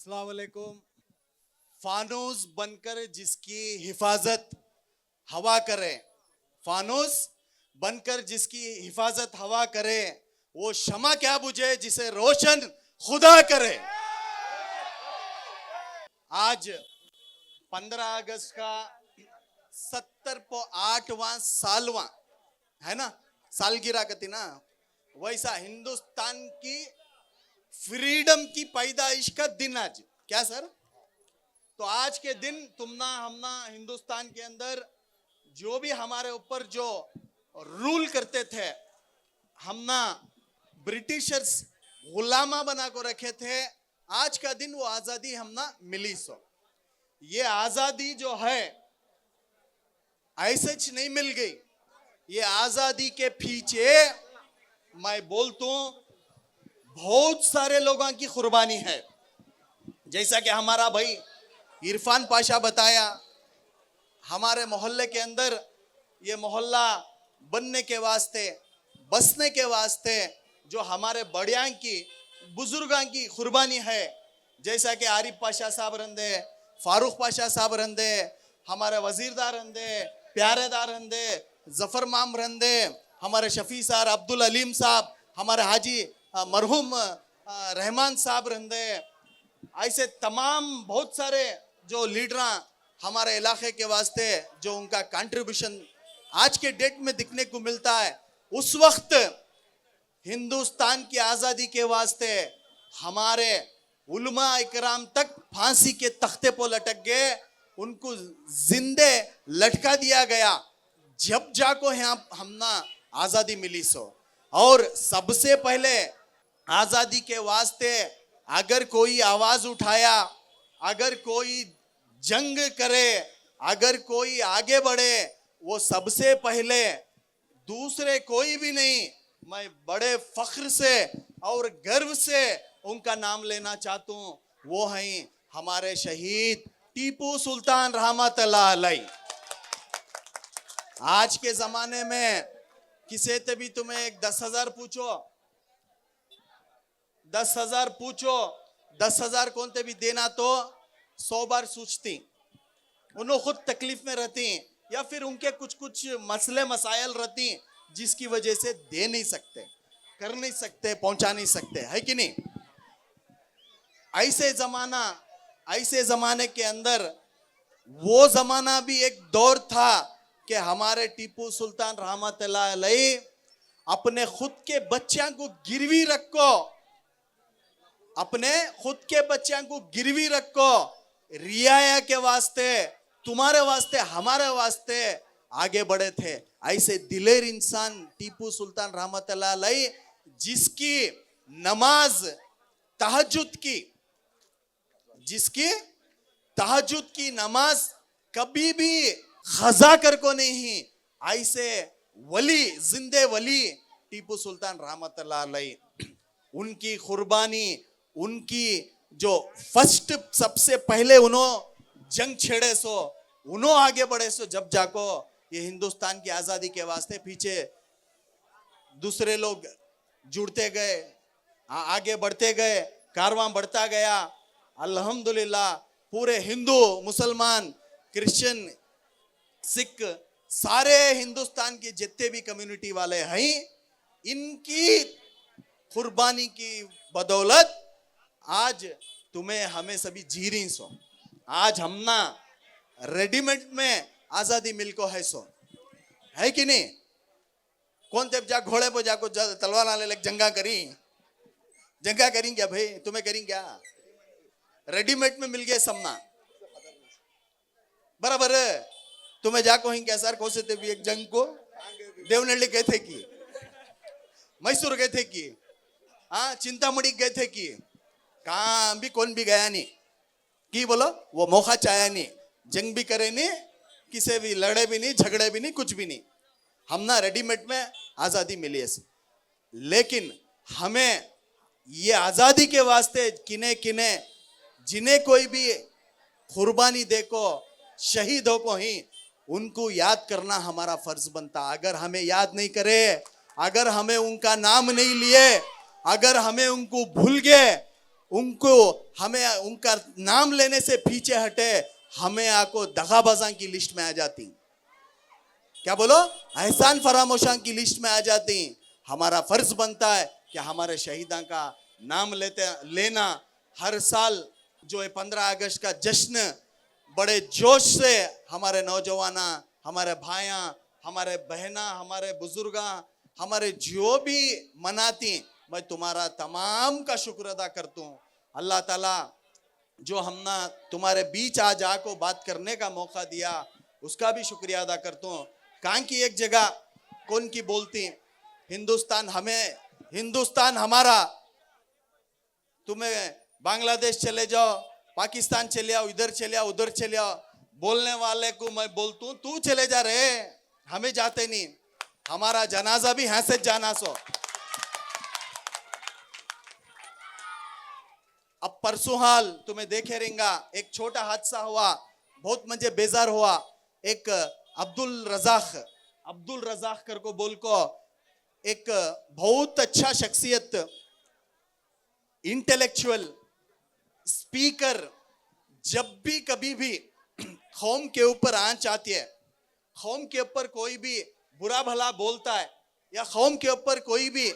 अस्सलाम वालेकुम। फानूस बनकर जिसकी हिफाजत हवा करे, फानूस बनकर जिसकी हिफाजत हवा करे, वो शमा क्या बुझे जिसे रोशन खुदा करे। आज 15 अगस्त का 78वां सालवा है ना, सालगिरह कती ना, वैसा हिंदुस्तान की फ्रीडम की पैदाइश का दिन आज। क्या सर? तो आज के दिन तुमना हमना हिंदुस्तान के अंदर जो भी हमारे ऊपर जो रूल करते थे, हमना ब्रिटिशर्स गुलामा बना को रखे थे, आज का दिन वो आजादी हमना मिली। सो ये आजादी जो है ऐसे नहीं मिल गई। ये आजादी के पीछे मैं बोलता हूं बहुत सारे लोगों की कुर्बानी है। जैसा कि हमारा भाई इरफान पाशा बताया, हमारे मोहल्ले के अंदर ये मोहल्ला बनने के वास्ते, बसने के वास्ते जो हमारे बड़ियां की बुजुर्गां की कुर्बानी है, जैसा कि आरिफ पाशा साहब रंदे, फारूक पाशा साहब रंदे, हमारे वजीरदार रंदे, प्यारेदार रंदे, जफर माम रंदे, हमारे शफी साहब, अब्दुल अलीम साहब, हमारे हाजी मरहूम रहमान साहब रंदे, ऐसे तमाम बहुत सारे जो लीडर हमारे इलाके के वास्ते जो उनका कंट्रीब्यूशन आज के डेट में दिखने को मिलता है। उस वक्त हिंदुस्तान की आजादी के वास्ते हमारे उलमा इकराम तक फांसी के तख्ते पर लटक गए, उनको जिंदे लटका दिया गया जब जाको यहाँ हमना आजादी मिली। सो और सबसे पहले आजादी के वास्ते अगर कोई आवाज उठाया, अगर कोई जंग करे, अगर कोई आगे बढ़े, वो सबसे पहले दूसरे कोई भी नहीं, मैं बड़े फख्र से और गर्व से उनका नाम लेना चाहता हूं। वो हैं हमारे शहीद टीपू सुल्तान रहमतुल्लाह अलैह। आज के जमाने में किसी से भी तुम्हें एक 10,000 पूछो, 10,000 पूछो, 10,000 कौन ते भी देना तो 100 बार सोचती, उन्होंने खुद तकलीफ में रहती या फिर उनके कुछ कुछ मसले मसाइल रहती जिसकी वजह से दे नहीं सकते, कर नहीं सकते, पहुंचा नहीं सकते, है कि नहीं। ऐसे जमाने के अंदर वो जमाना भी एक दौर था कि हमारे टीपू सुल्तान रहमतुल्लाह अलैह अपने खुद के बच्चों को गिरवी रखो, अपने खुद के बच्चों को गिरवी रखो, रियाया के वास्ते, तुम्हारे वास्ते, हमारे वास्ते आगे बढ़े थे। ऐसे दिलेर इंसान टीपू सुल्तान रहमतुल्लाह अलैह, जिसकी नमाज तहज्जुद की, जिसकी तहज्जुद की नमाज कभी भी खजा कर को नहीं, ऐसे वली, जिंदे वली टीपू सुल्तान रहमतुल्लाह अलैह, उनकी कुर्बानी, उनकी जो फर्स्ट सबसे पहले उन्होंने जंग छेड़े, सो उन्होंने आगे बढ़े, सो जब जाको ये हिंदुस्तान की आजादी के वास्ते पीछे दूसरे लोग जुड़ते गए, आगे बढ़ते गए, कारवां बढ़ता गया। अल्हम्दुलिल्लाह पूरे हिंदू, मुसलमान, क्रिश्चियन, सिख, सारे हिंदुस्तान के जितने भी कम्युनिटी वाले हैं, इनकी कुर्बानी की बदौलत आज तुम्हें हमें सभी जी रही। सो आज हमना रेडीमेड में आजादी मिलको है, सो है कि नहीं। कौन तब जा घोड़े पर जाको तलवार आने लग जंगा करी क्या भाई, तुम्हें करी क्या, रेडीमेड में मिल गए समना बराबर। तुम्हें जाको ही क्या सर, कौन से भी एक जंग को देवनहल्ली गए थे कि मैसूर गए थे कि चिंतामणि गए थे कि कहां भी कौन भी गया नहीं कि बोलो वो मौका चाया नहीं, जंग भी करे नहीं, किसे भी लड़े भी नहीं, झगड़े भी नहीं, कुछ भी नहीं। हम ना रेडीमेड में आजादी मिली है, लेकिन हमें ये आजादी के वास्ते किने किने जिन्हें कोई भी कुर्बानी देखो, शहीदों को ही उनको याद करना हमारा फर्ज बनता। अगर हमें याद नहीं करे, अगर हमें उनका नाम नहीं लिए, अगर हमें उनको भूल गए, उनको हमें उनका नाम लेने से पीछे हटे, हमें आको दगाबाजां की लिस्ट में आ जाती, क्या बोलो, एहसान फरामोशां की लिस्ट में आ जाती। हमारा फर्ज बनता है कि हमारे शहीदां का नाम लेना हर साल जो है 15 अगस्त का जश्न बड़े जोश से हमारे नौजवाना, हमारे भाइयां, हमारे बहना, हमारे बुजुर्गा, हमारे जो भी मनाती, मैं तुम्हारा तमाम का शुक्र अदा करता हूँ। अल्लाह ताला जो हमना तुम्हारे बीच आज आको बात करने का मौका दिया, उसका भी शुक्रिया अदा करता हूँ। कहाँ की एक जगह कौन की बोलती, हिंदुस्तान हमें, हिंदुस्तान हमारा, तुम्हें बांग्लादेश चले जाओ, पाकिस्तान चले आओ, इधर चले आओ, उधर चले आओ, बोलने वाले को मैं बोलता हूँ तू चले जा रहे, हमें जाते नहीं, हमारा जनाजा भी यहाँ से जाना सो। अब परसों हाल तुम्हें देखे रहेंगा, एक छोटा हादसा हुआ, बहुत मुझे बेजार हुआ। एक अब्दुल रजाक कर को बोल को, एक बहुत अच्छा शख्सियत, इंटेलेक्चुअल स्पीकर, जब भी कभी भी कौम के ऊपर आंच आती है, कौम के ऊपर कोई भी बुरा भला बोलता है, या कौम के ऊपर कोई भी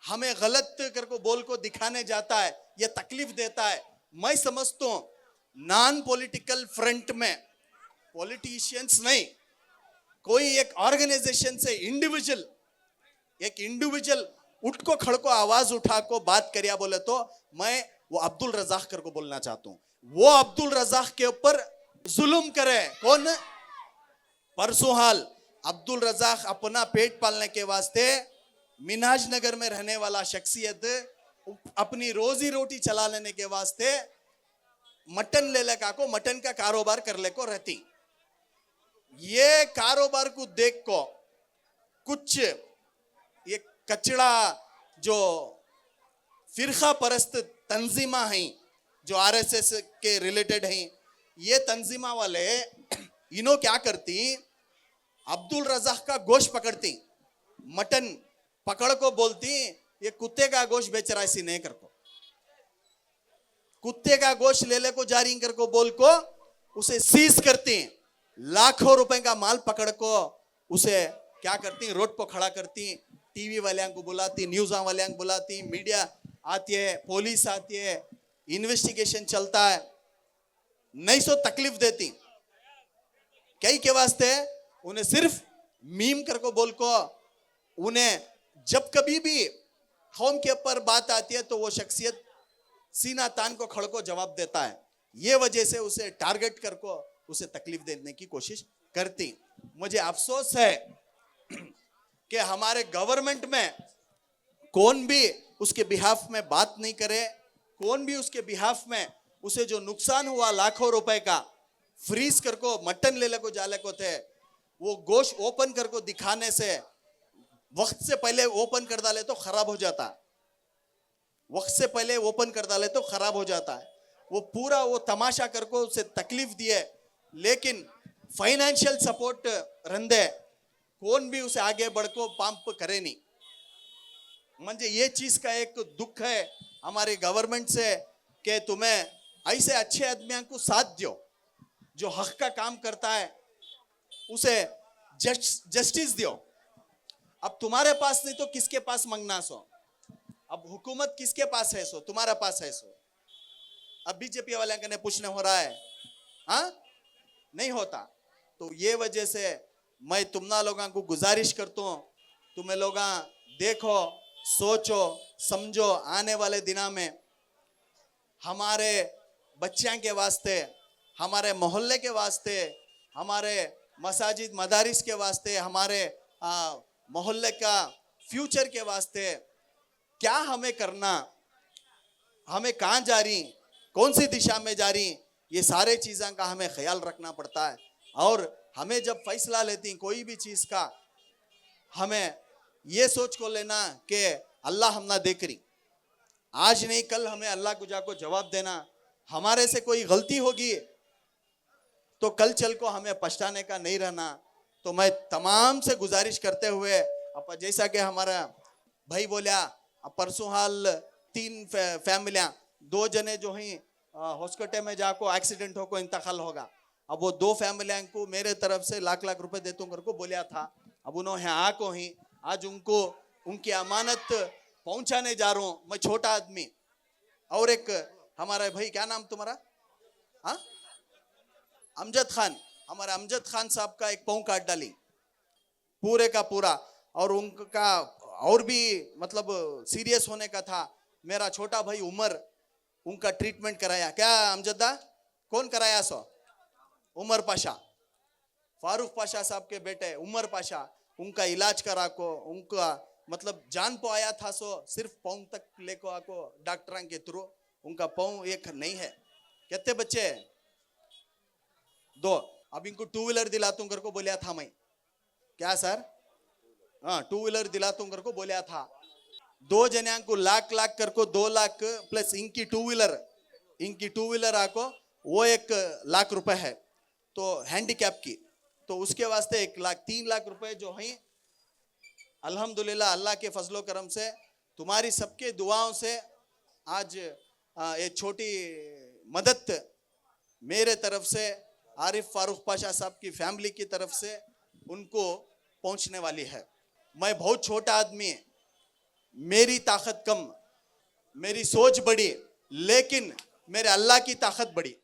हमें गलत कर को बोल को दिखाने जाता है या तकलीफ देता है, मैं समझता हूं नॉन पॉलिटिकल फ्रंट में, पॉलिटिशियंस नहीं, कोई एक ऑर्गेनाइजेशन से एक इंडिविजुअल उठ को खड़ को आवाज उठा को बात करिया बोले तो मैं वो अब्दुल रजाक कर को बोलना चाहता हूं। वो अब्दुल रजाक के ऊपर जुल्म करे कौन, परसों हाल अब्दुल रजाक अपना पेट पालने के वास्ते मिनाज नगर में रहने वाला शख्सियत अपनी रोजी रोटी चला लेने के वास्ते मटन ले लेका को, मटन का कारोबार कर ले को रहती। ये कारोबार को देख को कुछ ये कचड़ा जो फिरका परस्त तंजीमा हैं, जो आरएसएस के रिलेटेड हैं, ये तंजीमा वाले इन्हों क्या करती, अब्दुल रजाक का गोश्त पकड़ती, मटन पकड़ को बोलती ये कुत्ते का गोश्त बेच रहा है, इसी नहीं कर को, कुत्ते का गोश्त ले ले को जारी कर को बोल को उसे सीज करती, लाखों रुपए का माल पकड़ को उसे क्या करती, रोड पर खड़ा करती, टीवी वाले को बुलाती, न्यूज वाले को बुलाती, मीडिया आती है, पुलिस आती है, इन्वेस्टिगेशन चलता है, नहीं सो तकलीफ देती, कई के वास्ते उन्हें सिर्फ मीम कर को बोल को, उन्हें जब कभी भी कौम के ऊपर बात आती है तो वो शख्सियत सीना तान को खड़ को जवाब देता है, ये वजह से उसे टारगेट कर को उसे तकलीफ देने की कोशिश करती। मुझे अफसोस है कि हमारे गवर्नमेंट में कौन भी उसके बिहाफ में बात नहीं करे, कौन भी उसके बिहाफ में उसे जो नुकसान हुआ लाखों रुपए का, फ्रीज कर को मटन ले ले को जाले को थे, वो गोश्त ओपन कर को दिखाने से वक्त से पहले ओपन कर डाले तो खराब हो जाता है, वक्त से पहले ओपन कर डाले तो खराब हो जाता है, वो पूरा वो तमाशा कर को उसे तकलीफ दिए, लेकिन फाइनेंशियल सपोर्ट रंदे कौन भी उसे आगे बढ़ को पंप करे नहीं। मुझे ये चीज का एक दुख है हमारे गवर्नमेंट से कि तुम्हें ऐसे अच्छे आदमियों को साथ दो, जो हक का काम करता है उसे जस्टिस दो। अब तुम्हारे पास नहीं तो किसके पास मांगना सो, अब हुकूमत किसके पास है सो, तुम्हारे पास है सो। अब बीजेपी वाले ने पूछने हो रहा है, हाँ नहीं होता। तो ये वजह से मैं तुमना लोगों को गुजारिश करता हूँ, तुम्हें लोग देखो, सोचो, समझो, आने वाले दिनों में हमारे बच्चों के वास्ते, हमारे मोहल्ले के वास्ते, हमारे मसाजिद मदारिस के वास्ते, हमारे मोहल्ले का फ्यूचर के वास्ते क्या हमें करना, हमें कहाँ जा रही, कौन सी दिशा में जा रही, ये सारे चीज़ों का हमें ख्याल रखना पड़ता है। और हमें जब फैसला लेती कोई भी चीज़ का, हमें ये सोच को लेना कि अल्लाह हम ना देख रही, आज नहीं कल हमें अल्लाह को जाको जवाब देना। हमारे से कोई गलती होगी तो कल चल को हमें पछताने का नहीं रहना। तो मैं तमाम से गुजारिश करते हुए, अब जैसा कि हमारा भाई बोलिया, परसों हाल 3 फैमिलियां दो जने जो हैं हॉस्पिटल में जाको एक्सीडेंट होको इंतकाल होगा। अब वो दो फैमिलियां को मेरे तरफ से लाख लाख रुपए देता हूँ को बोलिया था। अब उन्होंने आको ही आज उनको उनकी अमानत पहुंचाने जा रहा हूं मैं, छोटा आदमी। और एक हमारा भाई, क्या नाम तुम्हारा? हाँ, अमजद खान। हमारे अमजद खान साहब का एक पाँव काट डाली पूरे का पूरा, और उनका और भी मतलब सीरियस होने का था। मेरा छोटा भाई उमर, उनका ट्रीटमेंट कराया। क्या अमजदा? कौन कराया? सो उमर पाशा, फारूक पाशा साहब के बेटे उमर पाशा, उनका इलाज करा को, उनका मतलब जान पो आया था। सो सिर्फ पाँव तक लेको आको डॉक्टर के थ्रू, उनका पाँव एक नहीं है। कितने बच्चे हैं? दो। अब इनको टू व्हीलर दिलाता हूं कर को बोलिया था मैं। क्या सर? हाँ, टू व्हीलर दिलाता हूं कर को बोलिया था। दो जने को लाख लाख कर को 2 लाख प्लस इनकी टू व्हीलर आको वो 1 लाख रुपए है तो हैंडीकैप की, तो उसके वास्ते 1 लाख 3 लाख रुपए जो है अल्हम्दुलिल्लाह अल्लाह के फजलो करम से तुम्हारी सबके दुआओं से आज ये छोटी मदद मेरे तरफ से आरिफ फारूक पाशा साहब की फैमिली की तरफ से उनको पहुंचने वाली है। मैं बहुत छोटा आदमी है, मेरी ताकत कम, मेरी सोच बड़ी, लेकिन मेरे अल्लाह की ताकत बड़ी।